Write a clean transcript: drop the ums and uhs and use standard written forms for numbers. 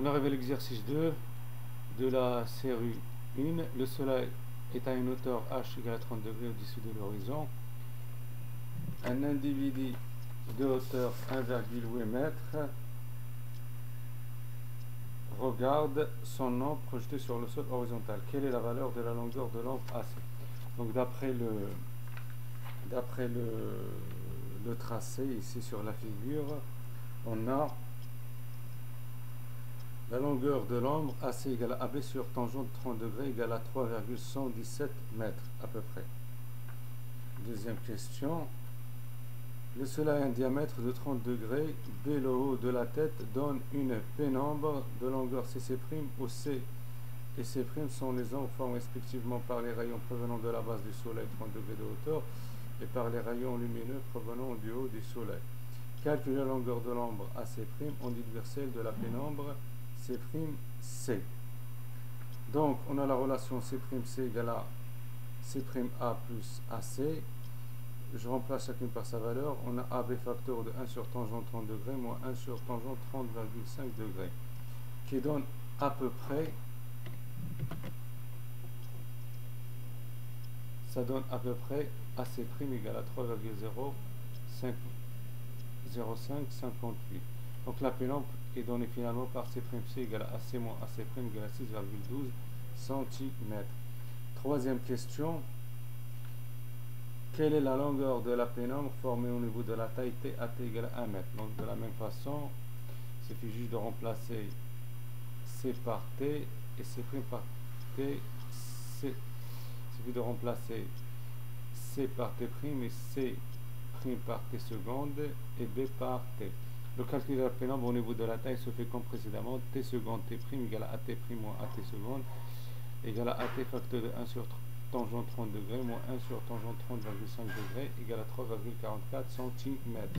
On arrive à l'exercice 2 de la série 1. Le soleil est à une hauteur h égale à 30 degrés au-dessus de l'horizon. Un individu de hauteur 1,8 m regarde son ombre projetée sur le sol horizontal. Quelle est la valeur de la longueur de l'ombre AC? Donc d'après le tracé ici sur la figure, on a la longueur de l'ombre AC égale à AB sur tangente de 30 degrés égale à 3,117 mètres à peu près. Deuxième question. Le soleil a un diamètre de 30 degrés. B, le haut de la tête, donne une pénombre de longueur CC' où C et C' sont les ombres formées respectivement par les rayons provenant de la base du soleil 30 degrés de hauteur et par les rayons lumineux provenant du haut du soleil. Calcule la longueur de l'ombre AC' en universel de la pénombre C'. Donc on a la relation C' égale à C' A plus AC. Je remplace chacune par sa valeur. On a AB facteur de 1 sur tangente 30 degrés moins 1 sur tangente 30,5 degrés qui donne à peu près, ça donne à peu près AC' égale à 3,0558. Donc la pénombre est donnée finalement par C' égale à AC moins AC' égale à 6,12 cm. Troisième question. Quelle est la longueur de la pénombre formée au niveau de la taille T à T égale à 1 m? Donc de la même façon, il suffit juste de remplacer C par T et C' par T. Il suffit de remplacer C par T' et C' par T seconde et B par T. Le calcul de la pénombre au niveau de la taille se fait comme précédemment. T seconde T' égale à AT' moins AT seconde égale à AT facteur de 1 sur tangente 30 degrés moins 1 sur tangente 30,5 degrés égale à 3,44 cm.